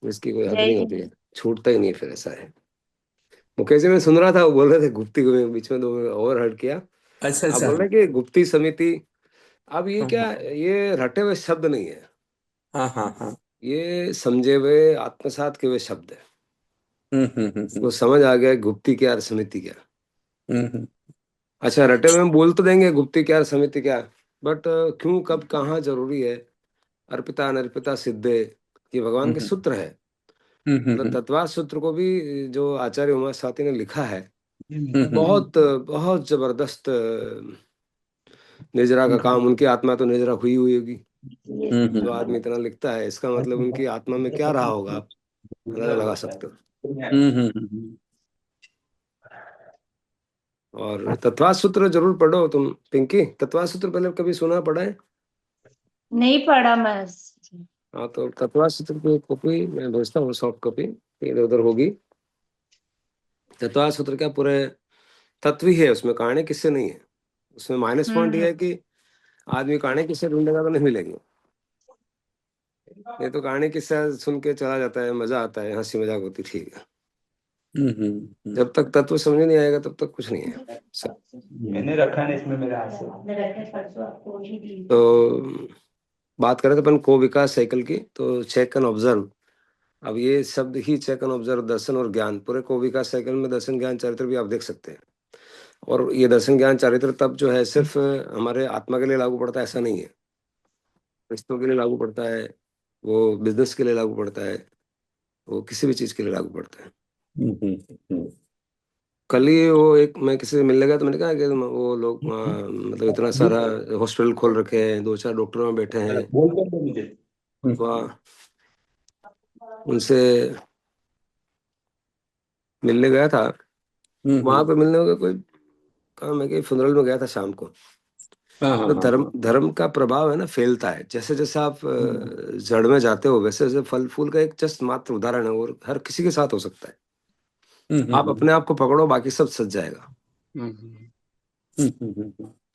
इसकी कोई हद जय नहीं होती हिंद। है, छूटता ही नहीं फिर, ऐसा है। मुकेश जी, मैं सुन रहा था वो बोल रहे थे गुप्ती को, मैं बीच में दो ओवर हर्ट किया। अच्छा आप अच्छा। बोल रहे कि गुप्ती समिति, अब ये हाँ क्या, हाँ ये रटे हुए शब्द नहीं है, हाँ हाँ हाँ। ये समझे हुए आत्मसात के हुए शब्द है। हम्म। वो समझ आ गया गुप्ती क्या और समिति क्या। हम्म। अच्छा, रटे हुए हम बोल तो देंगे गुप्ती क्या और समिति क्या, बट क्यों कब कहाँ जरूरी है। अर्पिता अनर्पिता सिद्धे, ये भगवान के हम्म। सूत्र है। मतलब हम्म। तत्वात सूत्र को भी जो आचार्य उमा साथी ने लिखा है, हम्म। बहुत बहुत जबरदस्त निजरा का काम। उनकी आत्मा तो निजरा हुई हुई होगी, जो आदमी इतना लिखता है, इसका मतलब उनकी आत्मा में क्या रहा होगा, आप अंदाजा लगा सकते हो। और तत्वात सूत्र जरूर पढ़ो तुम पिंकी, तत्वात सूत्र पहले कभी सुना पढ़ा है? नहीं पढ़ा मैं। हाँ, तो तत्वात सूत्र की कॉपी मैं भेजता हूँ, सॉफ्ट कॉपी इधर उधर होगी। तत्वात सूत्र क्या पूरे तत्व ही है, उसमें कहानी किससे नहीं है। उसमें माइनस पॉइंट ये हम्म। है कि आदमी कहानी किससे ढूंढेगा तो नहीं मिलेंगे। नहीं तो कहानी किस्सा सुन के चला जाता है, मजा आता है, हंसी मजाक होती, ठीक है। जब तक तत्व समझ नहीं आएगा तब तक कुछ नहीं है। सब। मैंने रखा नहीं इसमें मेरे हाथ से। आपने रखे परसों आपको ही दी थी। तो बात करें तो अपन को विकास साइकिल की, तो चेक एंड ऑब्जर्व। अब ये शब्द ही चेक एंड ऑब्जर्व, दर्शन और ज्ञान, पूरे को विकास साइकिल में दर्शन ज्ञान चरित्र भी आप देख सकते हैं। और ये दर्शन ज्ञान चरित्र तब जो है सिर्फ हमारे आत्मा के लिए लागू पड़ता है ऐसा नहीं है, रिश्तों के लिए लागू पड़ता है, वो बिजनेस के लिए लागू पड़ता है, वो किसी भी चीज के लिए लागू पड़ता है। कल ही वो एक, मैं किसी से मिलने गया तो मैंने कहा कि वो लोग मतलब इतना सारा हॉस्पिटल खोल रखे हैं, दो चार डॉक्टरों में बैठे हैं बोल कर दो मुझे। वहाँ, उनसे मिलने गया था। वहां पे मिलने का कोई काम है कि फुनरल में गया था शाम को। हाँ हाँ तो हाँ। धर्म धर्म का प्रभाव है ना, फैलता है। जैसे जैसे आप जड़ में जाते हो, वैसे वैसे फल फूल का एक जस्ट मात्र उदाहरण है, और हर किसी के साथ हो सकता है। आप अपने आप को पकड़ो, बाकी सब सज जाएगा।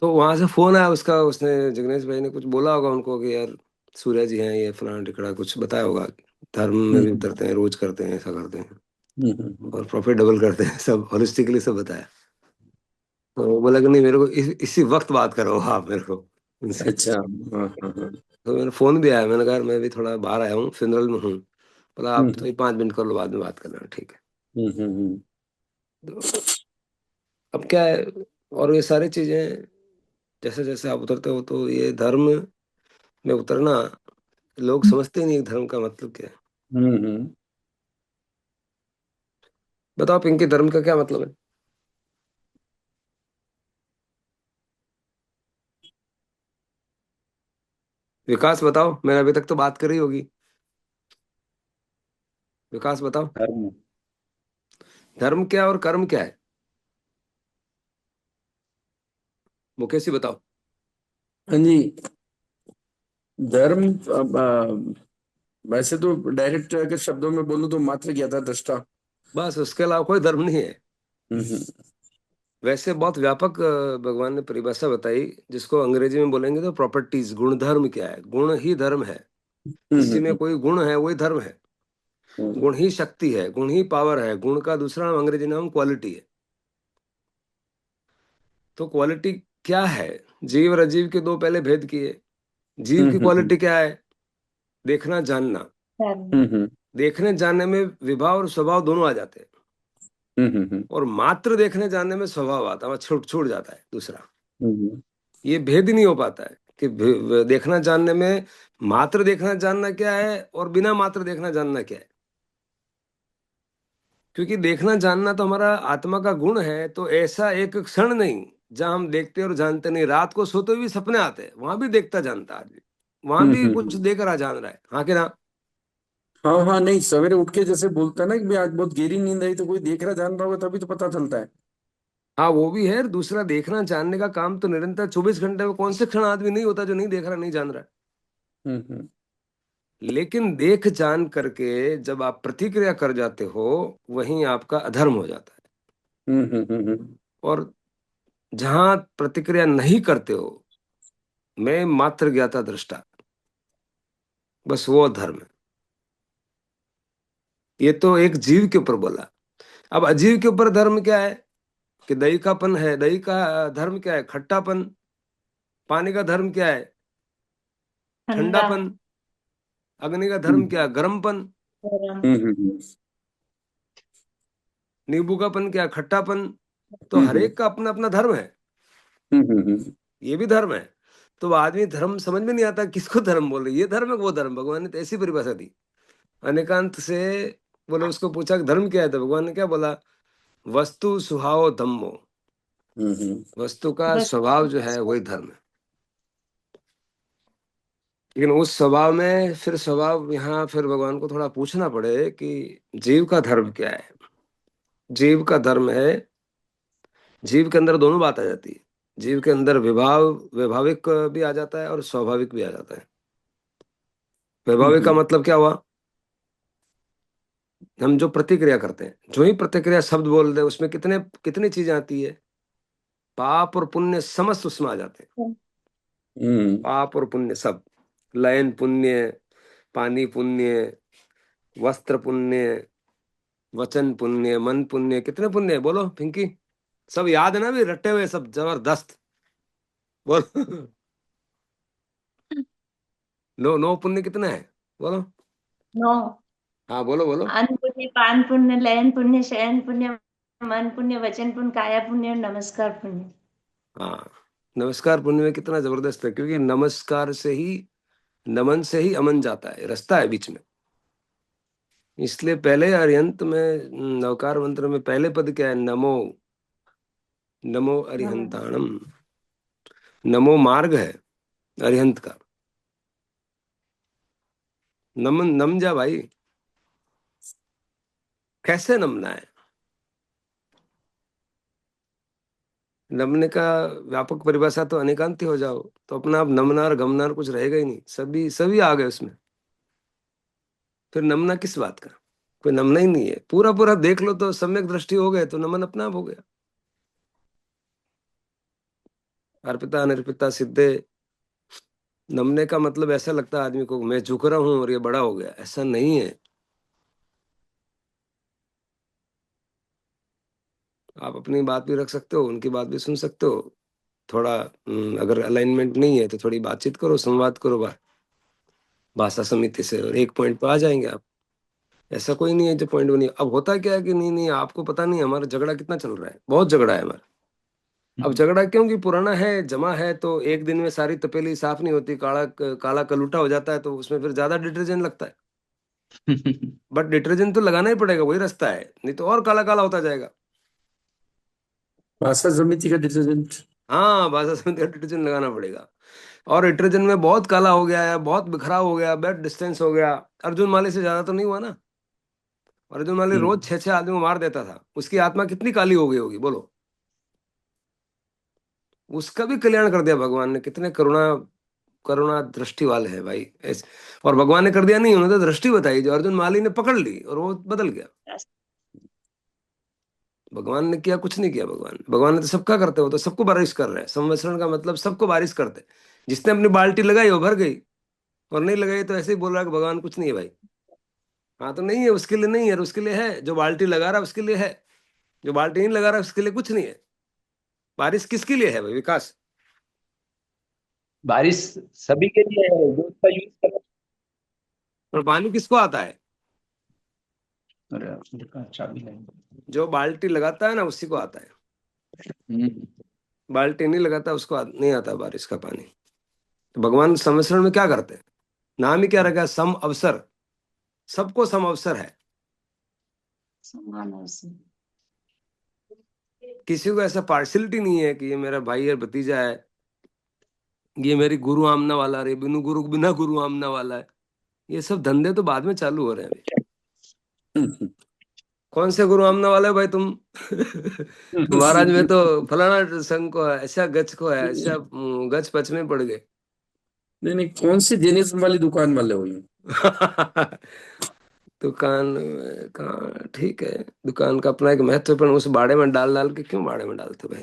तो वहां से फोन आया उसका, उसने जिग्नेश भाई ने कुछ बोला होगा उनको कि यार सूर्या जी हैं, ये फलाना टिकड़ा कुछ बताया होगा कि धर्म में भी उतरते हैं, रोज करते हैं, ऐसा करते हैं और प्रॉफिट डबल करते हैं, सब होलिस्टिकली सब बताया। तो वो बोला कि नहीं, मेरे को इसी वक्त बात करो आप मेरे को उनसे। अच्छा। हाँ हाँ हाँ। तो मेरा फोन भी आया, मैंने कहा यार मैं भी थोड़ा बाहर आया हूँ, फिनरल में हूँ। बोला आप तो हम्म 5 मिनट कर लो, बाद में बात करना, ठीक है। हम्म हम्म तो अब क्या है, और ये सारी चीजें जैसे जैसे आप उतरते हो, तो ये धर्म में उतरना, लोग समझते ही नहीं धर्म का मतलब क्या है। हम्म। बताओ पिंकी, धर्म का क्या मतलब है? विकास बताओ, मैंने अभी तक तो बात करी होगी। विकास बताओ, कर्म। धर्म क्या और कर्म क्या है? मुकेश जी बताओ। हाँ जी। धर्म वैसे तो डायरेक्ट अगर शब्दों में बोलूं तो मात्र ज्ञाता दृष्टा। बस, उसके अलावा कोई धर्म नहीं है। हम्म वैसे बहुत व्यापक भगवान ने परिभाषा बताई, जिसको अंग्रेजी में बोलेंगे तो प्रॉपर्टीज, गुणधर्म क्या है, गुण ही धर्म है। किसी में हम्म कोई गुण है वही धर्म है। हम्म गुण ही शक्ति है, गुण ही पावर है। गुण का दूसरा नाम, अंग्रेजी नाम क्वालिटी है। तो क्वालिटी क्या है? जीव और अजीव के दो पहले भेद किए। जीव की हम्म क्वालिटी क्या है? देखना जानना। हम्म देखने जानने में विभाव और स्वभाव दोनों आ जाते हैं। हम्म और मात्र देखने जानने में स्वभाव आता है, छूट छूट जाता है दूसरा। हम्म ये भेद ही नहीं हो पाता है कि देखना जानने में मात्र देखना जानना क्या है और बिना मात्र देखना जानना क्या है। क्योंकि देखना जानना तो हमारा आत्मा का गुण है, तो ऐसा एक क्षण नहीं जहां हम देखते और जानते नहीं। रात को सोते हुए भी सपने आते हैं, वहां भी देखता जानता आदमी, वहां भी कुछ हम्म। देख रहा जान रहा है, हाँ कि ना? हाँ हाँ, नहीं सवेरे उठ के जैसे बोलता है ना कि भाई आज बहुत गहरी नींद आई, तो कोई देख रहा जान रहा होगा तभी तो पता चलता है। हाँ, वो भी है। दूसरा, देखना जानने का काम तो निरंतर 24 घंटे में कौन से क्षण आदमी नहीं होता जो नहीं देख रहा, नहीं जान रहा है। हम्म। लेकिन देख जान करके जब आप प्रतिक्रिया कर जाते हो, वहीं आपका अधर्म हो जाता है। हम्म। और जहां प्रतिक्रिया नहीं करते हो, मैं मात्र ज्ञाता दृष्टा, बस वो धर्म है। ये तो एक जीव के ऊपर बोला। अब अजीव के ऊपर धर्म क्या है? कि दही कापन है, दही का धर्म क्या है? खट्टापन। पानी का धर्म क्या है? ठंडा। ठंडापन। अग्नि का धर्म हम्म क्या है? गर्मपन। गरम। हम्म नींबू का पन क्या है? खट्टापन। तो हम्म हर हम्म एक का अपना अपना धर्म है। हम्म। ये भी धर्म है। तो आदमी धर्म समझ में नहीं आता किसको धर्म बोल रहे, ये धर्म है वो धर्म। भगवान ने तो ऐसी परिभाषा दी अनेकांत से। बोले, उसको पूछा कि धर्म क्या है, तो भगवान ने क्या बोला? वस्तु स्वभाव धम्मो। हम्म। वस्तु का बस। स्वभाव जो है वही धर्म है। लेकिन उस स्वभाव में फिर स्वभाव यहाँ फिर भगवान को थोड़ा पूछना पड़े कि जीव का धर्म क्या है। जीव का धर्म है, जीव के अंदर दोनों बात आ जाती है। जीव के अंदर वैभाविक भी आ जाता है और स्वाभाविक भी आ जाता है। वैभाविक का हम्म मतलब क्या हुआ? हम जो प्रतिक्रिया करते हैं, जो ही प्रतिक्रिया शब्द बोल दे उसमें कितने कितनी चीजें आती है? पाप और पुण्य समस्त उसमें आ जाते हैं। हम्म पाप और पुण्य सब। लयन पुण्य, पानी पुण्य, वस्त्र पुण्य, वचन पुण्य, मन पुण्य, कितने पुण्य है बोलो पिंकी? सब याद है ना भी, रटे हुए सब जबरदस्त। बोलो। नो नो पुण्य कितना है? बोलो। नौ। हाँ बोलो बोलो। अन्न पुण्य, पान पुण्य, लयन पुण्य, शयन पुण्य, मन पुण्य, वचन पुण्य, काया पुण्य और नमस्कार पुण्य। हाँ, नमस्कार पुण्य में कितना जबरदस्त है, क्योंकि नमस्कार से ही, नमन से ही अमन जाता है, रास्ता है बीच में। इसलिए पहले अरिहंत में, नवकार मंत्र में पहले पद क्या है? नमो। नमो नमन। अरिहंताणम। नमो मार्ग है अरिहंत का। नमन, नम जा भाई। कैसे नमना है? नमने का व्यापक परिभाषा तो अनेकांती हो जाओ तो अपना आप नमनार गमनार कुछ रहेगा ही नहीं, सभी सभी आ गए उसमें। फिर नमना किस बात का? कोई नमना ही नहीं है। पूरा पूरा देख लो तो सम्यक दृष्टि हो गए तो नमन अपना आप हो गया। अर्पिता अनर्पिता सिद्धे। नमने का मतलब ऐसा लगता है आदमी को मैं झुक रहा हूं और ये बड़ा हो गया, ऐसा नहीं है। आप अपनी बात भी रख सकते हो, उनकी बात भी सुन सकते हो। थोड़ा अगर अलाइनमेंट नहीं है तो थोड़ी बातचीत करो, संवाद करो भाषा समिति से, और एक पॉइंट पे आ जाएंगे आप। ऐसा कोई नहीं है जो पॉइंट बनी। अब होता क्या है कि नहीं नहीं, आपको पता नहीं हमारा झगड़ा कितना चल रहा है, बहुत झगड़ा है हमारा। अब झगड़ा क्यों? कि पुराना है, जमा है, तो एक दिन में सारी तपेली साफ नहीं होती, काला काला कलूटा हो जाता है, तो उसमें फिर ज्यादा डिटर्जेंट लगता है। बट डिटर्जेंट तो लगाना ही पड़ेगा, वही रास्ता है, नहीं तो और काला काला होता जाएगा। भाषा समिति का डिटर्जेंट। हाँ, भाषा समिति का डिटर्जेंट लगाना पड़ेगा। और डिटर्जेंट में बहुत काला हो गया है, बहुत बिखराव हो गया, बैड डिस्टेंस हो गया। अर्जुन माली से ज्यादा तो नहीं हुआ ना? अर्जुन माली रोज हम्म 6 6 आदमी को मार देता था, उसकी आत्मा कितनी काली हो गई होगी बोलो? उसका भी कल्याण कर दिया भगवान ने। कितने करुणा, करुणा दृष्टि वाले हैं भाई ऐसे। और भगवान ने कर दिया नहीं, उन्होंने तो दृष्टि बताई जो अर्जुन माली ने पकड़ ली और वो बदल गया। भगवान ने किया कुछ नहीं किया। भगवान भगवान ने तो सबका करते हो, तो सबको बारिश कर रहे हैं। संवत्सरण का मतलब सबको बारिश करते। जिसने अपनी बाल्टी लगाई वो भर गई, और नहीं लगाई तो ऐसे ही बोल रहा है कि भगवान कुछ नहीं है भाई। हाँ, तो नहीं है उसके लिए नहीं है, और उसके लिए है। जो बाल्टी लगा रहा है उसके लिए है, जो बाल्टी नहीं लगा रहा है उसके लिए कुछ नहीं है। बारिश किसके लिए है भाई? विकास। बारिश सभी के लिए है जो उसका यूज कर। और पानी किसको आता है? अरे चाबी है। जो बाल्टी लगाता है ना उसी को आता है। हम्म। बाल्टी नहीं लगाता उसको नहीं आता बारिश का पानी। तो भगवान संवत्सरण में क्या करते हैं? नाम ही क्या रखा है? सम अवसर। सबको सम अवसर है। समान अवसर। किसी को ऐसा पार्शलिटी नहीं है कि ये मेरा भाई है, भतीजा है, ये मेरी गुरु आमना वाला रे, बिनु गुरु बिना गुरु आमना वाला है। ये सब धंधे तो बाद में चालू हो रहे हैं अभी। हम्म कौन से गुरु आमना वाले हो भाई तुम? महाराज में तो फलाना संघ को है, ऐसा गच को है, ऐसा गच पच में पड़ गए। नहीं नहीं, कौन सी जेनिस वाली दुकान वाले हो ये? दुकान कहाँ ठीक है, दुकान का अपना एक महत्व, पर उस बाड़े में डाल डाल के क्यों बाड़े में डालते भाई?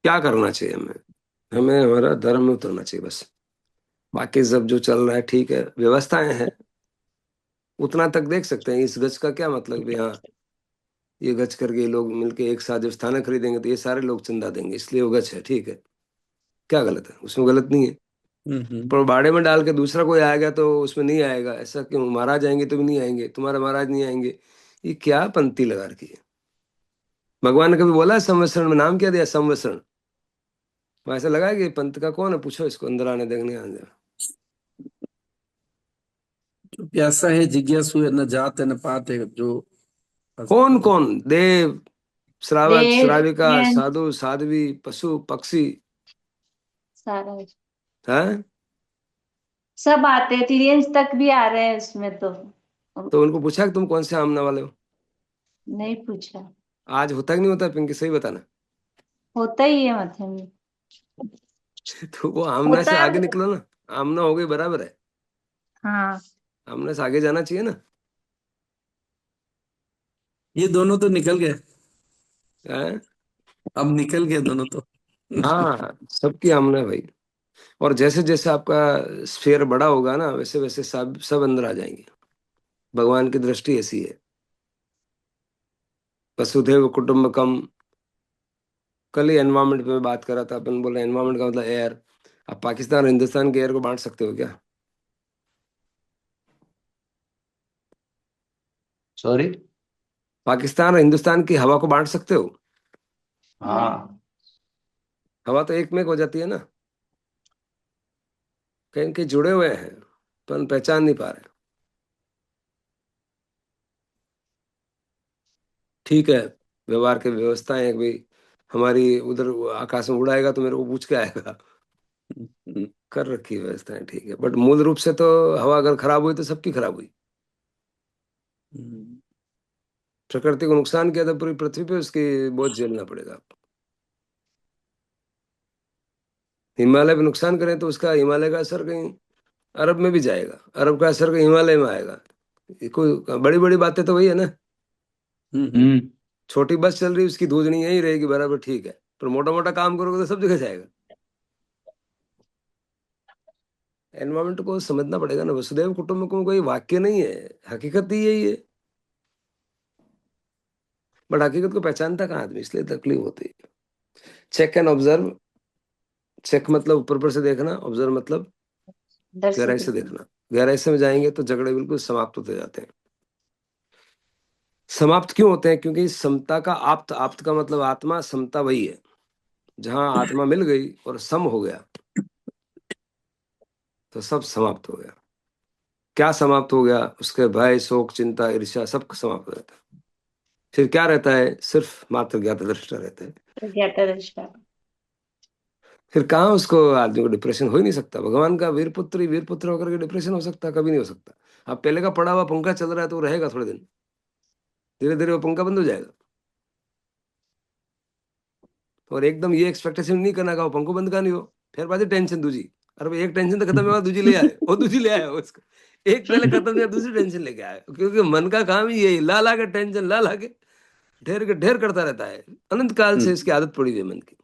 क्या करना चाहिए हमें? हमें हमारा धर्म में उतरना चाहिए बस। बाकी सब जो चल रहा है ठीक है, व्यवस्थाएं हैं, उतना तक देख सकते हैं। इस गज का क्या मतलब भी, हाँ ये गज करके लोग मिलके एक साथ जब स्थाना खरीदेंगे तो ये सारे लोग चंदा देंगे, इसलिए वो गज है, ठीक है, क्या गलत है उसमें? गलत नहीं है। हम्म। पर बाड़े में डाल के दूसरा कोई आएगा तो उसमें नहीं आएगा, ऐसा क्यों? महाराज आएंगे तो भी नहीं आएंगे, तुम्हारे महाराज नहीं आएंगे, ये क्या पंक्ति लगा रखी है? भगवान ने कभी बोला है संवत्सरण में? नाम क्या दिया संवत्सरण? वहाँ ऐसा लगा है कि पंत का कौन है, पूछो इसको, अंदर आने देखने आने दो। जो प्यासा है जिज्ञासु है, न जात है न पात है, जो कौन कौन? देव, श्रावक, देव श्राविका, यंत्र साधु, साध्वी, पशु, पक्षी, सारा है? सब आते हैं, तिरियंस तक भी आ रहे हैं उसमें तो उनको पूछा कि तुम कौन से आमना वाले हो? नहीं पूछा। आज होता कि नहीं होता पिंकी, सही बताना। होता ही है मथे में। तो वो आमना होता से आगे है। निकलो ना, आमना हो गई बराबर है, हाँ। आमना से आगे जाना चाहिए ना। ये दोनों तो निकल गए, हैं? अब निकल गए दोनों तो। हाँ सबकी आमना है भाई। और जैसे जैसे आपका स्फीयर बड़ा होगा ना, वैसे वैसे सब सब अंदर आ जाएंगे। भगवान की दृष्टि ऐसी है। वसुधैव कुटुंबकम। कल ही एनवायरमेंट पे बात कर रहा था, अपन बोल रहे एनवायरमेंट का मतलब एयर। आप पाकिस्तान और हिंदुस्तान के एयर को बांट सकते हो क्या? सॉरी। पाकिस्तान और हिंदुस्तान की हवा को बांट सकते हो? हाँ। हवा तो एक में एक हो जाती है ना, कहीं कहीं जुड़े हुए हैं, पर पहचान नहीं पा रहे। ठीक है, व्यवहार की व्यवस्थाएं हैं भाई। हमारी उधर आकाश में उड़ाएगा तो मेरे को पूछ के आएगा। हम्म। कर रखी है व्यवस्थाएं, ठीक है, बट मूल रूप से तो हवा अगर खराब हुई तो सबकी खराब हुई। हम्म। प्रकृति को नुकसान किया तो पूरी पृथ्वी पे उसकी बोझ झेलना पड़ेगा। हिमालय पे नुकसान करें तो उसका, हिमालय का असर कहीं अरब में भी जाएगा, अरब का असर कहीं हिमालय में आएगा। ये कोई बड़ी बड़ी बातें तो वही है ना। हम्म। छोटी बस चल रही है, उसकी धूल नहीं यही रहेगी बराबर, ठीक है, पर मोटा मोटा काम करोगे तो सब जगह जाएगा। एनवायरमेंट को समझना पड़ेगा ना। वसुधैव कुटुंबकम कोई वाक्य नहीं है, हकीकत ही यही है। बट हकीकत को पहचानता कहाँ आदमी, इसलिए तकलीफ होती है। Check and observe. चेक मतलब ऊपर ऊपर से देखना, ऑब्जर्व मतलब डर से गहराई से देखना। देखना। गहराई से में जाएंगे तो झगड़े बिल्कुल समाप्त होते जाते हैं। समाप्त क्यों होते हैं? क्योंकि समता का आप्त, आप्त का मतलब आत्मा, समता वही है जहां आत्मा मिल गई और सम हो गया तो सब समाप्त हो गया। क्या समाप्त हो गया? उसके भय, शोक, चिंता, ईर्ष्या सब समाप्त हो जाता है। फिर क्या रहता है? सिर्फ मात्र ज्ञात दृष्टा रहता है। प्रज्ञाता दृष्टा। फिर कहाँ उसको, आदमी को डिप्रेशन हो ही नहीं सकता। भगवान का वीर पुत्र ही वीर पुत्र होकर के डिप्रेशन हो सकता है? कभी नहीं हो सकता। अब पहले का पड़ा हुआ पंखा चल रहा है तो वो रहेगा थोड़े दिन, धीरे धीरे वो पंखा बंद हो जाएगा। और एकदम ये एक्सपेक्टेशन नहीं करना का वो पंखो बंद का नहीं हो, फिर बात टेंशन दूजी। अरे भाई, एक टेंशन तो खत्म हुआ, दूजी ले आए, और दूजी ले आए उसको। एक पहले खत्म हुआ, दूसरी टेंशन लेके आए, क्योंकि मन का काम ही यही, ला ला के टेंशन, ला ला के ढेर करता रहता है। अनंत काल से इसकी आदत पड़ी हुई है मन की।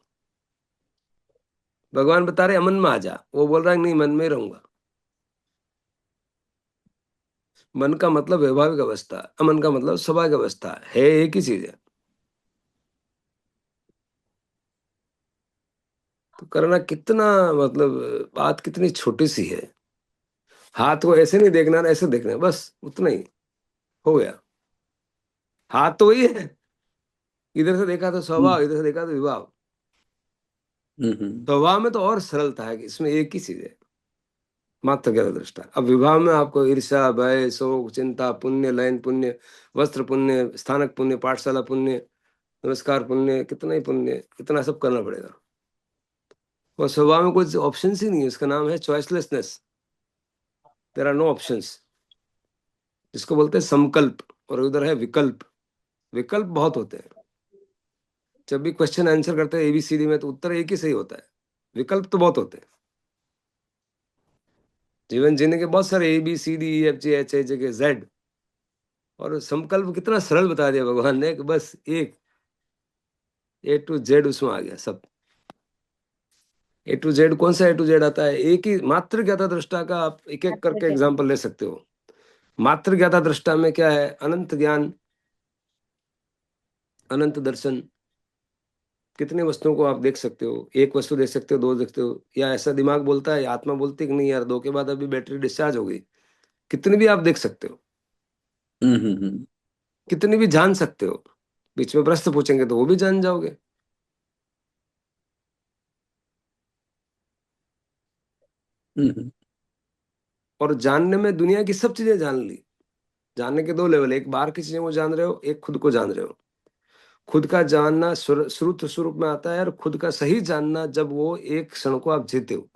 भगवान बता रहे अमन में आ जा, वो बोल रहा है नहीं मन में ही रहूंगा। मन का मतलब वैभाविक अवस्था, अमन का मतलब स्वाभाविक अवस्था है, एक ही चीज है। तो करना कितना, मतलब बात कितनी छोटी सी है। हाथ को ऐसे नहीं देखना ना, ऐसे देखना है, बस उतना ही हो गया। हाथ तो वही है, इधर से देखा तो स्वभाव, इधर से देखा तो विभाव। हम्म। स्वभाव में तो और सरलता है कि इसमें एक ही चीज है, मात्र ज्ञान दृष्टा। अब विवाह में आपको ईर्ष्या, भय, शोक, चिंता, पुण्य, लयन पुण्य, वस्त्र पुण्य, स्थानक पुण्य, पाठशाला पुण्य, नमस्कार पुण्य, कितना ही पुण्य, इतना सब करना पड़ेगा। और स्वभाव में कुछ ऑप्शन ही नहीं है, उसका नाम है choicelessness. There are no options, जिसको बोलते हैं संकल्प। और उधर है विकल्प। विकल्प बहुत होते हैं। जब भी क्वेश्चन आंसर करते हैं एबीसीडी में तो उत्तर एक ही सही होता है, विकल्प तो बहुत होते हैं। जीवन जीने के बहुत सारे ABCDEFGHIJK Z, और संकल्प कितना सरल बता दिया भगवान ने कि बस एक A to Z उसमें आ गया सब। A to Z कौन सा A to Z आता है? एक ही मात्र ज्ञाता दृष्टा का आप एक एक करके एग्जाम्पल ले सकते हो। मात्र ज्ञाता दृष्टा में क्या है? अनंत ज्ञान, अनंत दर्शन। कितने वस्तुओं को आप देख सकते हो? एक वस्तु देख सकते हो, दो देखते हो, या ऐसा दिमाग बोलता है, आत्मा बोलती है कि नहीं यार, दो के बाद अभी बैटरी डिस्चार्ज हो गई। कितनी भी आप देख सकते हो, हम्म। कितनी भी जान सकते हो। बीच में प्रश्न पूछेंगे तो वो भी जान जाओगे। हम्म। और जानने में दुनिया की सब चीजें जान ली। जानने के दो लेवल, एक बाहर की चीजों को जान रहे हो, एक खुद को जान रहे हो। खुद का जानना श्रुत स्वरूप में आता है, और खुद का सही जानना जब वो एक क्षण को आप जीते हो।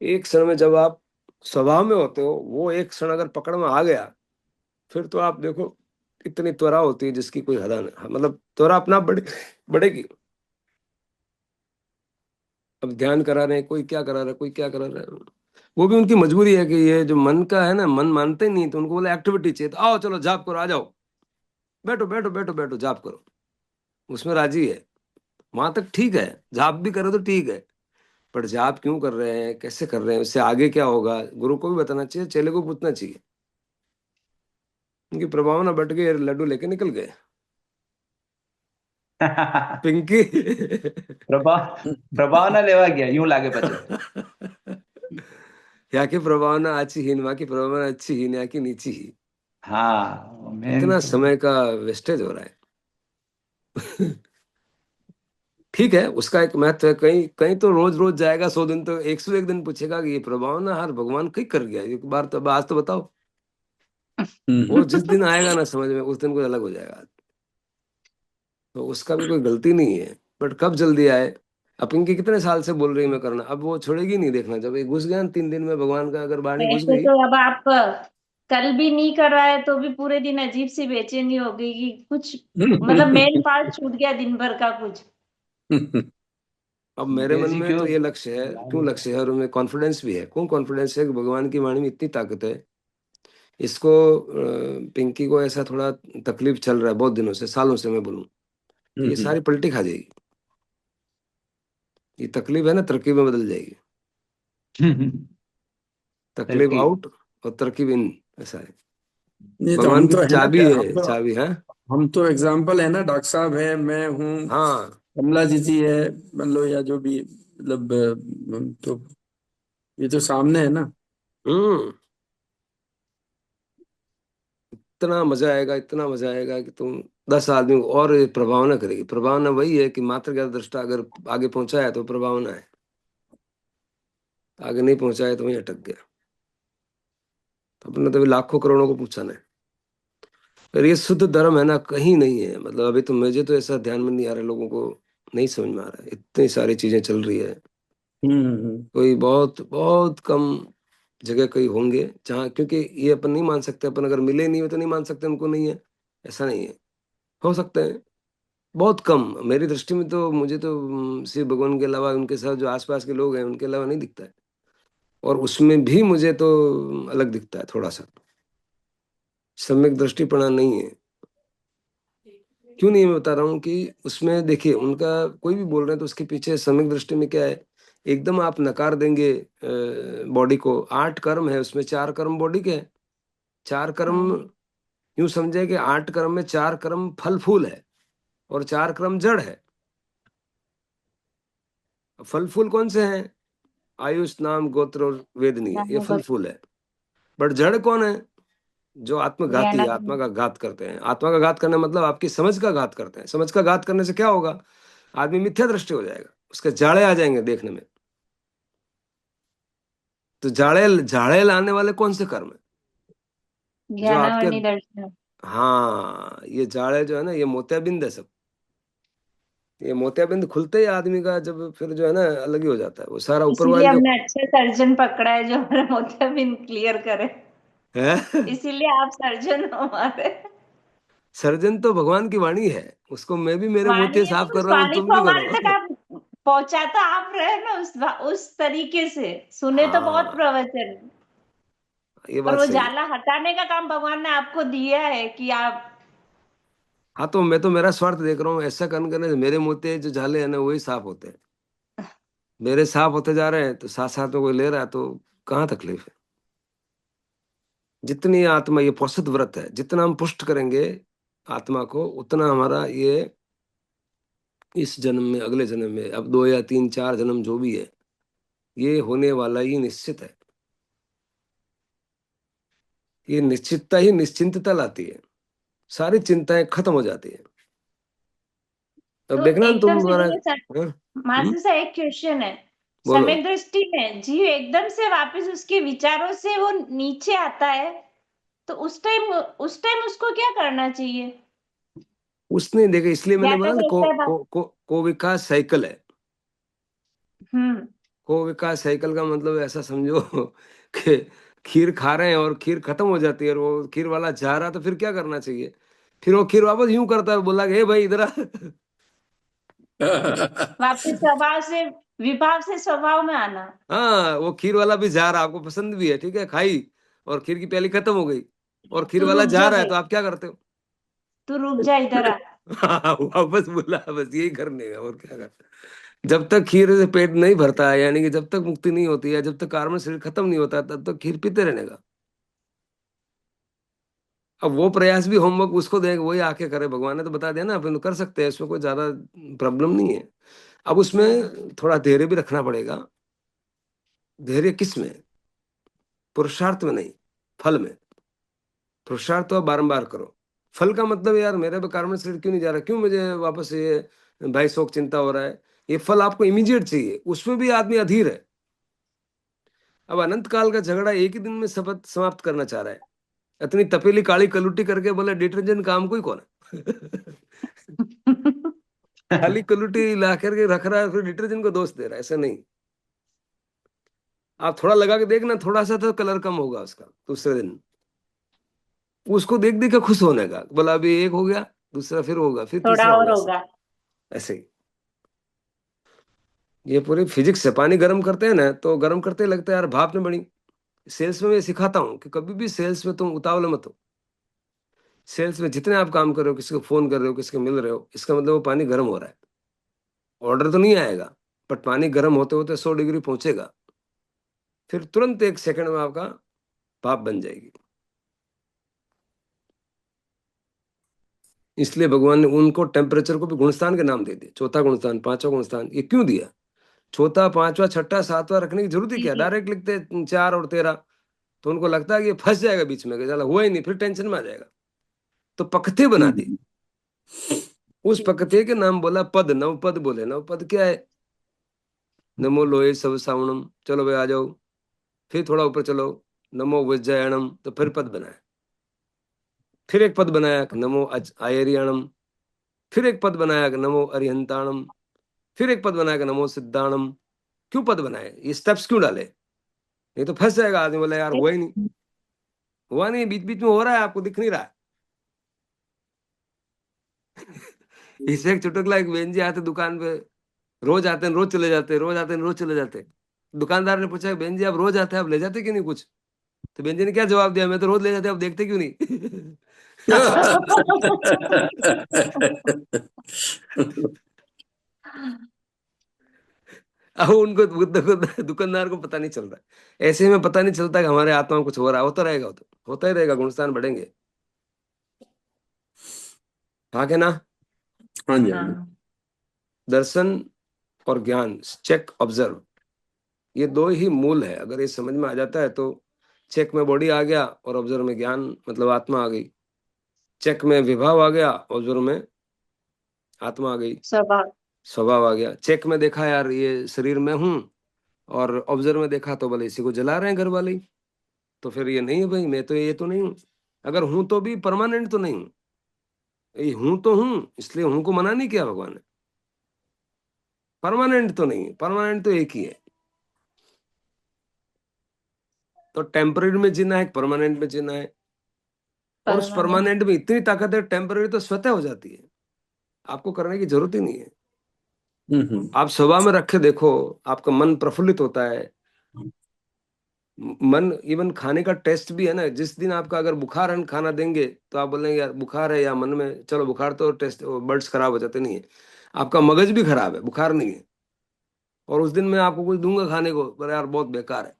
एक क्षण में जब आप स्वभाव में होते हो, वो एक क्षण अगर पकड़ में आ गया, फिर तो आप देखो इतनी त्वरा होती है जिसकी कोई हद नहीं। मतलब त्वरा अपना बढ़ेगी। अब ध्यान करा रहे हैं, कोई क्या करा रहा है, कोई क्या करा रहा है, वो भी उनकी मजबूरी है कि ये जो मन का है ना, मन मानते ही नहीं, तो उनको बोले एक्टिविटी चाहिए, तो आओ चलो जाप करो, आ जाओ, बैठो बैठो बैठो बैठो जाप करो, उसमें राजी है। वहां तक ठीक है, जाप भी करो तो ठीक है, पर जाप क्यों कर रहे हैं, कैसे कर रहे हैं, उससे आगे क्या होगा, गुरु को भी बताना चाहिए, चेले को पूछना चाहिए। उनकी प्रभावना बट गई, लड्डू लेके निकल गए पिंकी। प्रभाव प्रभाव न लेवा गया, यूं लागे पचे। यहाँ की प्रभावना अच्छी ही, वहां की प्रभावना अच्छी ही, यहाँ की नीची ही। हाँ मेन इतना तो। समय का वेस्टेज हो रहा है। ठीक है, उसका एक महत्व है। कहीं कहीं तो रोज रोज जाएगा, 100 दिन तो 101 दिन पूछेगा कि ये प्रभावना हर भगवान कहीं कर गया एक बार, तो आज तो बताओ। वो जिस दिन आएगा ना समझ में, उस दिन कुछ अलग हो जाएगा। तो उसका भी कोई गलती नहीं है, बट कब जल्दी आए। अब इनके कितने साल से बोल रही है मैं करना, अब वो छोड़ेगी नहीं देखना। जब ये घुस गया ना 3 दिन में, भगवान का अगर वाणी घुस ऐसे गई। तो अब आप कल भी नहीं कराए तो भी पूरे दिन अजीब सी बेचैनी हो गई कि कुछ, मतलब मेन पार्ट छूट गया दिन भर का कुछ। अब मेरे मन बेसिक में क्यों। तो ये लक्ष्य है, क्यों लक्ष्य है, और उनमें कॉन्फिडेंस भी है। क्यों कॉन्फिडेंस है? कि भगवान की वाणी में इतनी ताकत है। इसको पिंकी को ऐसा थोड़ा तकलीफ चल रहा है बहुत दिनों से, सालों से मैं बोलूं, कि ये सारी पलटी खा जाएगी। ये तकलीफ है ना, तरकीब में बदल जाएगी। तकलीफ तरकीब। आउट और तरकीब इन, ऐसा है। ये तो भगवान हम की तो है ना, चाबी है, चाबी है। हम तो एग्जाम्पल है ना, डॉक्टर साहब है, मैं हूँ, हाँ। कमला जी है, मान लो, या जो भी, मतलब तो ये तो सामने है ना। हम्म। इतना मजा आएगा, इतना मजा आएगा कि तुम 10 आदमी को और ये प्रभावना करेगी। प्रभावना वही है कि मात्र ज्ञान दृष्टा अगर आगे पहुंचा है तो प्रभावना है, आगे नहीं पहुंचा है तो वहीं अटक गया। तो अपने तो अभी लाखों करोड़ों को पूछा है। पर ये शुद्ध धर्म है ना, कहीं नहीं है। मतलब अभी तो मुझे तो ऐसा ध्यान में नहीं आ रहा, लोगों को नहीं समझ में आ रहा है, इतनी सारी चीजें चल रही है। कोई बहुत बहुत कम जगह कहीं होंगे जहाँ, क्योंकि ये अपन नहीं मान सकते, अपन अगर मिले नहीं हो तो नहीं मान सकते उनको नहीं है, ऐसा नहीं है। हो सकते हैं, बहुत कम। मेरी दृष्टि में तो मुझे तो शिव भगवान के अलावा उनके साथ जो आसपास के लोग हैं उनके अलावा नहीं दिखता है। और उसमें भी मुझे तो अलग दिखता है थोड़ा सा, सम्यक दृष्टिपणा नहीं है। क्यों नहीं, मैं बता रहा हूँ कि उसमें देखिए, उनका कोई भी बोल रहे हैं तो उसके पीछे सम्यक दृष्टि में क्या है। एकदम आप नकार देंगे बॉडी को। 8 कर्म है, उसमें 4 कर्म बॉडी के हैं। 4 कर्म, यूं समझे कि 8 कर्म में 4 कर्म फल फूल है, और 4 कर्म जड़ है। फल फूल कौन से हैं? आयुष, नाम, गोत्र और वेदनीय, ये फल फूल है। बट जड़ कौन है? जो आत्मघाती है, ज्ञान। आत्मा का घात करते हैं। आत्मा का घात करना मतलब आपकी समझ का घात करते हैं। समझ का घात करने से क्या होगा? आदमी मिथ्या दृष्टि हो जाएगा, उसके जाड़े आ जाएंगे देखने में। तो जाड़े जाड़े लाने वाले कौन से कर्म है? जो आपके, ज्ञानावनी दर्शन। हाँ, ये जाड़े जो है ना, ये मोतियाबिंद है सब। ये मोतियाबिंद खुलते ही आदमी का जब फिर जो है ना अलग ही हो जाता है, वो सारा ऊपर इसीलिए वाले जो हमने अच्छे सर्जन पकड़ा है जो हमारे मोतियाबिंद क्लियर करे। है। इसीलिए आप सर्जन हो हमारे। सर्जन तो भगवान की वाणी है, उसको मैं भी मेरे वाणी मोतिया है साफ तो कर उस रहा हूँ, वाणी तुम को भी हमारे तक करो। आप पहुंचा तो आप रहे ना उस तरीके से। सुने तो बहुत हाँ, प्रवचन, ये पर बात वो सही है। जाला हटाने का काम भगवान ने आपको दिया है कि आप। हाँ, तो मैं तो मेरा स्वार्थ देख रहा हूँ, ऐसा करने से मेरे मोतिया जो झाले हैं ना वही साफ होते हैं। मेरे साफ होते जा रहे हैं तो साथ साथ में कोई ले रहा है तो कहाँ तकलीफ है। जितनी आत्मा, ये औसत व्रत है, जितना हम पुष्ट करेंगे आत्मा को उतना हमारा ये इस जन्म में, अगले जन्म में, अब 2 या 3 4 जन्म जो भी है, ये होने वाला ही निश्चित है। ये निश्चितता ही निश्चिंतता लाती है, सारी चिंताएं खत्म हो जाती है। अब तो देखना एकदम तुम से तुम्हारा। जैसे हाँ, मास्टर साहब एक क्वेश्चन है, बोलो। समय दृष्टि में जीव एकदम से वापस उसके विचारों से वो नीचे आता है, तो उस टाइम उसको क्या करना चाहिए? उसने देखा, इसलिए मैंने ज्यादा बोला ना, सोचता है बात। को विकास साइकिल है। हम्म। को विकास साइकिल का मतलब ऐसा समझो कि खीर खा रहे हैं और खीर खत्म हो जाती है और वो खीर वाला जा रहा, तो फिर क्या करना चाहिए? फिर वो खीर वापस यूं करता है, बोला कि हे भाई इधर आ। वापस स्वभाव से, विभाव से स्वभाव में आना। हाँ, वो खीर वाला भी जा रहा, आपको पसंद भी है, ठीक है, खाई, और खीर की प्याली खत्म हो गई, और खीर तू वाला रुक जा जा रहा है, भाई, तो आप क्या करते हो? तू रुक जा, इधर आ। हाँ, वापस बोला, बस यही करने का, और क्या कर। जब तक खीर से पेट नहीं भरता है, यानी कि जब तक मुक्ति नहीं होती है, जब तक कार्बन शरीर खत्म नहीं होता, तब तक खीर पीते रहने का। अब वो प्रयास भी, होमवर्क उसको देंगे, वही आके करे, भगवान ने तो बता दिया ना, अपन कर सकते हैं, इसमें कोई ज्यादा प्रॉब्लम नहीं है। अब उसमें थोड़ा धैर्य भी रखना पड़ेगा। धैर्य किस में? पुरुषार्थ में नहीं, फल में। पुरुषार्थ तो आप बारंबार करो। फल का मतलब यार मेरे पे कार्बन शरीर क्यों नहीं जा रहा, क्यों मुझे वापस ये भाई शोक चिंता हो रहा है, ये फल आपको इमीडिएट चाहिए, उसमें भी आदमी अधीर है। अब अनंत काल का झगड़ा एक ही दिन में शपथ समाप्त करना चाह रहा है। इतनी तपेली काली कलुटी करके बोले डिटर्जेंट काम कोई कौन है। खाली कलुटी ला करके रख रहा है, फिर डिटर्जेंट को दोष दे रहा है, ऐसा नहीं। आप थोड़ा लगा के देखना, थोड़ा सा तो कलर कम होगा उसका दूसरे दिन। उसको देख देख के खुश होने का, बोला अभी एक हो गया, दूसरा फिर होगा, फिर थोड़ा तीसरा और होगा, ऐसे होगा। ऐसे ही। ये पूरी फिजिक्स है। पानी गर्म करते हैं ना, तो गर्म करते ही लगता है यार भाप में बनी। सेल्स में मैं सिखाता हूँ कि कभी भी सेल्स में तुम उतावले मत हो। सेल्स में जितने आप काम कर रहे हो, किसी को फोन कर रहे हो, किसी को मिल रहे हो, इसका मतलब वो पानी गर्म हो रहा है। ऑर्डर तो नहीं आएगा, बट पानी गर्म होते होते 100 डिग्री पहुंचेगा, फिर तुरंत 1 सेकंड में आपका भाप बन जाएगी। इसलिए भगवान ने उनको टेम्परेचर को भी गुणस्थान के नाम दे दिए, चौथा गुणस्थान, पांचवा गुणस्थान। ये क्यों दिया? चौथा, पांचवा, छठा, सातवां रखने की जरूरत ही जी क्या? जी। डायरेक्ट लिखते 4 और 13। तो उनको लगता है कि ये फंस जाएगा बीच में, कि चला हुआ ही नहीं, फिर टेंशन में आ जाएगा, तो पकते बना दिए। उस जी। पकते के नाम बोला पद, नवपद बोले। नवपद क्या है? नमो लोहे सब सावणम, चलो भाई आ जाओ। फिर थोड़ा ऊपर चलो, नमो वज्रयाणम, तो फिर पद बनाया। फिर एक पद बनाया कि नमो आयरियाणम। फिर एक पद बनाया कि नमो अरिहंताणम। फिर एक पद बनाया कि नमो सिद्धाणम। क्यों पद बनाए, ये स्टेप्स क्यों डाले? नहीं तो फंस जाएगा आदमी, बोला यार हुआ ही नहीं, हुआ नहीं, बीच बीच में हो रहा है, आपको दिख नहीं रहा है। इससे एक चुटकुला, एक बेंजी जी आते दुकान पे, रोज आते हैं रोज चले जाते हैं, रोज आते हैं रोज चले जाते हैं। दुकानदार ने पूछा, बेंजी जी आप रोज आते हैं, आप ले जाते क्यों नहीं कुछ? तो बेंजी ने क्या जवाब दिया, मैं तो रोज ले जाते, आप देखते क्यों नहीं? अब उनको दुकानदार को पता नहीं चल रहा है। ऐसे में पता नहीं चलता कि हमारे आत्मा में कुछ हो रहा है, होता रहेगा, तो होता ही रहेगा, गुणस्थान बढ़ेंगे। हाँ के ना? हाँ जी, हाँ जी। हाँ। दर्शन और ज्ञान, चेक ऑब्जर्व, ये दो ही मूल है। अगर ये समझ में आ जाता है तो चेक में बॉडी आ गया और ऑब्जर्व में ज्ञान, मतलब आत्मा आ गई। चेक में विभाव आ गया, ऑब्जर्व में आत्मा आ गई, स्वभाव। स्वभाव आ गया। चेक में देखा यार ये शरीर में हूँ, और ऑब्जर्व में देखा तो बोले इसी को जला रहे हैं घर वाले ही, तो फिर ये नहीं है भाई, मैं तो ये तो नहीं हूँ। अगर हूं तो भी परमानेंट तो नहीं हूँ, ये हूं तो हूं, इसलिए हूं को मना नहीं किया भगवान ने। परमानेंट तो नहीं है, परमानेंट तो एक ही है। तो टेम्पररी में जीना है, परमानेंट में जीना है। और उस परमानेंट। परमानेंट में इतनी ताकत है, टेम्पररी तो स्वतः हो जाती है, आपको करने की जरूरत ही नहीं है। हम्म। आप स्वभाव में रखे देखो, आपका मन प्रफुल्लित होता है। मन, इवन खाने का टेस्ट भी है ना, जिस दिन आपका अगर बुखार है, खाना देंगे तो आप बोलेंगे यार बुखार है, या मन में चलो बुखार तो टेस्ट बर्ड्स खराब हो जाते, नहीं है, आपका मगज भी खराब है, बुखार नहीं है। और उस दिन मैं आपको कुछ दूंगा खाने को, पर यार बहुत बेकार है।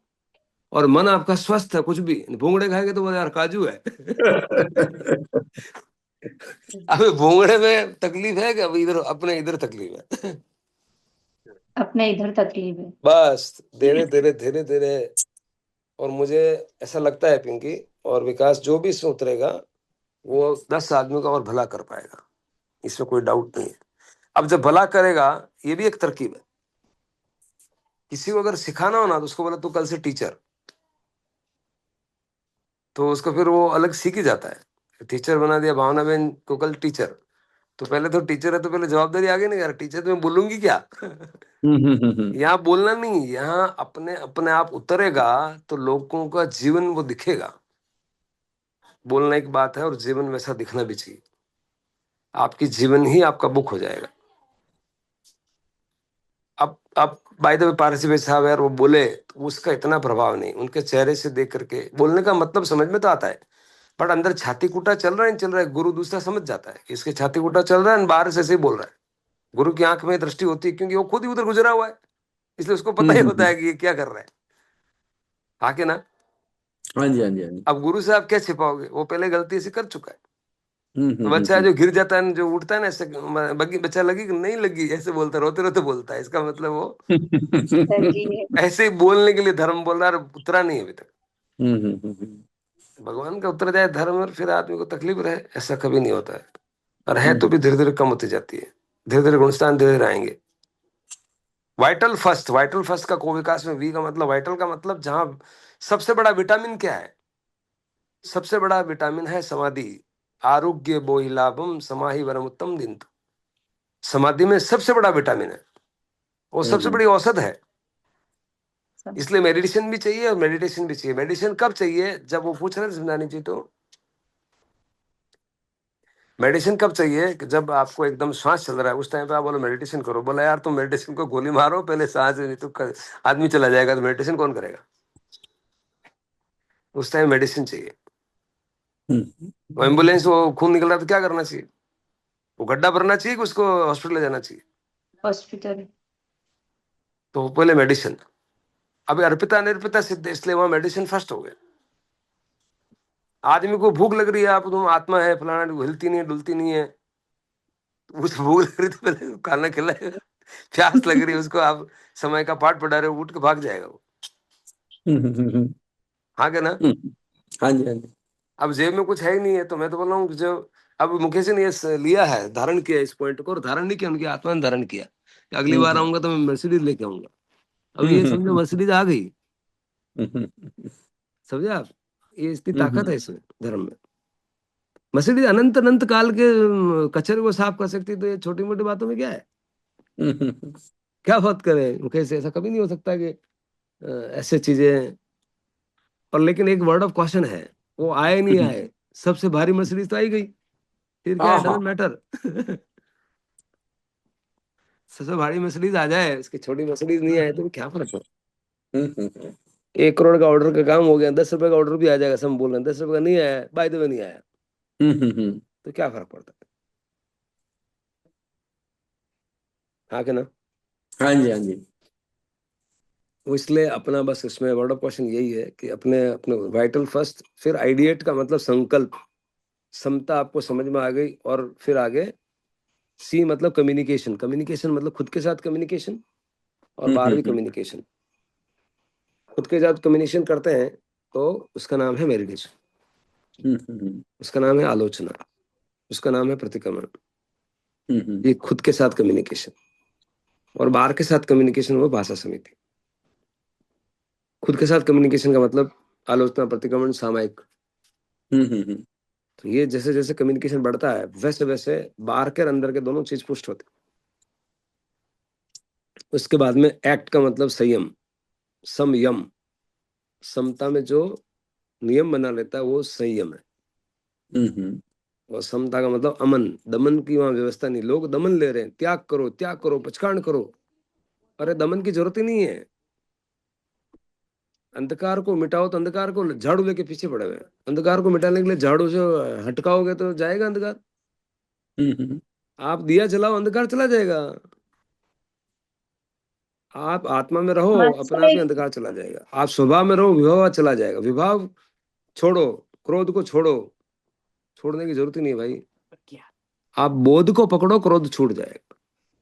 और मन आपका स्वस्थ है, कुछ भी भूंगड़े खाएंगे तो बोले यार काजू है। अबे भूंगड़े में तकलीफ है कि अब इधर अपने इधर तकलीफ है। अपने इधर तकलीफ है। बस धीरे धीरे धीरे धीरे। और मुझे ऐसा लगता है पिंकी और विकास, जो भी इसमें उतरेगा वो 10 आदमियों का और भला कर पाएगा, इसमें कोई डाउट नहीं है। अब जब भला करेगा, ये भी एक तरकीब है। किसी को अगर सिखाना हो ना, तो उसको बोला तू कल से टीचर, तो उसको फिर वो अलग सीख ही जाता है। टीचर बना दिया भावना बहन को कल टीचर, तो पहले तो टीचर है तो पहले जवाबदारी आ गई ना यार, टीचर तो मैं बोलूंगी क्या। यहाँ बोलना नहीं, यहाँ अपने अपने आप उतरेगा तो लोगों का जीवन वो दिखेगा। बोलना एक बात है और जीवन वैसा दिखना भी चाहिए। आपकी जीवन ही आपका बुक हो जाएगा। अब बाय द वे पारसी भाई साहब यार वो बोले तो उसका इतना प्रभाव नहीं, उनके चेहरे से देख करके बोलने का मतलब समझ में तो आता है, बट अंदर छाती कूटा चल रहा है नहीं चल रहा है, गुरु दूसरा समझ जाता है इसके छाती कूटा चल रहा है, बाहर से ऐसे ही बोल रहा है। गुरु की आंख में दृष्टि होती है, क्योंकि वो खुद ही उधर गुजरा हुआ है, इसलिए उसको पता ही होता है कि ये क्या कर रहा है। आके ना, हाँ जी, हाँ जी, हाँ जी। अब गुरु से आप क्या छिपाओगे, वो पहले गलती ऐसी कर चुका है। तो बच्चा हम्म। जो गिर जाता है जो उठता है ना ऐसे, बग्गी बच्चा लगी कि नहीं लगी ऐसे बोलता, रोते रोते बोलता है, इसका मतलब वो लगी है। ऐसे ही बोलने के लिए धर्म बोल रहा है, और उतरा नहीं है अभी तक। हम्म। भगवान का उतर जाए धर्म और फिर आदमी को तकलीफ रहे, ऐसा कभी नहीं होता है। और है तो भी धीरे धीरे कम होती जाती है, धीरे धीरे गुणस्तान धीरे धीरे आएंगे। वाइटल फर्स्ट, वाइटल फर्स्ट का को विकास में वी का मतलब, वाइटल का मतलब जहां सबसे बड़ा विटामिन क्या है, सबसे बड़ा विटामिन है समाधि। आरोग्य बोहि लाभम समाहि वरम उत्तम दिन। समाधि में सबसे बड़ा विटामिन है, वो सबसे बड़ी औषध है। इसलिए मेडिटेशन भी चाहिए और मेडिटेशन भी चाहिए। मेडिटेशन कब चाहिए, जब वो पूछ रहे थे समझानी चाहिए, तो मेडिसिन कब चाहिए कि जब आपको एकदम श्वास चल रहा है, उस टाइम पे आप बोलो मेडिटेशन करो। बोला यार तुम मेडिटेशन को गोली मारो पहले सांस, नहीं तो आदमी चला जाएगा, तो मेडिटेशन कौन करेगा। उस टाइम मेडिसिन चाहिए। वो एम्बुलेंस वो खून निकल रहा है तो क्या करना चाहिए, वो गड्ढा भरना चाहिए कि उसको हॉस्पिटल ले जाना चाहिए। हॉस्पिटल। तो पहले मेडिसिन। अभी अर्पिता निर्पिता सिद्ध, इसलिए वहां मेडिसिन फर्स्ट हो गए। आदमी को भूख लग रही है, आप तुम आत्मा है फलाना, हिलती नहीं है डुलती नहीं है, उस भूख लग रही तो पहले खाना खिलाएगा। प्यास लग रही है उसको, आप समय का पाठ पढ़ा रहे हो, उठ के भाग जाएगा वो। हाँ क्या ना। हाँ जी, हाँ जी। अब जेब में कुछ है ही नहीं है, तो मैं तो बोल रहा हूँ कि जो अब मुकेश ने ये लिया है, धारण किया इस पॉइंट को, और धारण नहीं किया, उनकी आत्मा ने धारण किया कि अगली बार आऊंगा तो मैं मर्सिडीज लेके आऊंगा। अब ये समझो मर्सिडीज आ गई, समझे आप, ये इतनी ताकत है इसमें धर्म में। मर्सिडीज अनंत अनंत काल के कचरे को साफ कर सकती है, तो ये छोटी मोटी बातों में क्या है, क्या बात करें मुकेश, ऐसा कभी नहीं हो सकता कि ऐसे चीजें। और लेकिन एक वर्ड ऑफ क्वेश्चन है, वो आए नहीं आए, सबसे भारी मर्सिडीज तो आई गई, फिर क्या है, हाँ हाँ। Doesn't matter. सबसे भारी मर्सिडीज आ जाए, उसकी छोटी मर्सिडीज नहीं आए तो क्या फर्क है। 1 करोड़ का ऑर्डर का काम हो गया, 10 रुपए का ऑर्डर भी आ जाएगा, सब बोल रहे हैं 10 रुपए का नहीं आया, बाय द वे नहीं आया, तो क्या फर्क पड़ता है। हाँ कि ना। हाँ जी, हाँ जी। वो इसलिए अपना बस इसमें वर्ड ऑफ क्वेश्चन यही है कि अपने अपने वाइटल फर्स्ट, फिर आइडिएट का मतलब संकल्प, समता आपको समझ में आ गई, और फिर आगे सी मतलब कम्युनिकेशन, कम्युनिकेशन मतलब खुद के साथ कम्युनिकेशन और बाहर भी कम्युनिकेशन। खुद के साथ कम्युनिकेशन करते हैं तो उसका नाम है मेडिटेशन, उसका नाम है आलोचना, उसका नाम है प्रतिक्रमण। ये खुद के साथ कम्युनिकेशन, और बाहर के साथ कम्युनिकेशन वो भाषा समिति। खुद के साथ कम्युनिकेशन का मतलब आलोचना, प्रतिक्रमण, सामायिक। तो ये जैसे जैसे कम्युनिकेशन बढ़ता है, वैसे वैसे बाहर के और अंदर के दोनों चीज पुष्ट होते। उसके बाद में एक्ट का मतलब संयम, समयम, समता में जो नियम बना लेता है वो संयम है। और समता का मतलब अमन, दमन की वहां व्यवस्था नहीं। लोग दमन ले रहे हैं, त्याग करो पचकांड करो, अरे दमन की जरूरत ही नहीं है। अंधकार को मिटाओ, तो अंधकार को झाड़ू लेके पीछे पड़े हुए हैं। अंधकार को मिटाने के लिए झाड़ू से हटकाओगे तो जाएगा अंधकार। आप दिया जलाओ, अंधकार चला जाएगा। आप आत्मा में रहो, बस अपने आप ही एक अंधकार चला जाएगा। आप स्वभाव में रहो, विभाव चला जाएगा। विभाव छोड़ो, क्रोध को छोड़ो, छोड़ने की जरूरत ही नहीं है भाई। आप बोध को पकड़ो, क्रोध छूट जाएगा।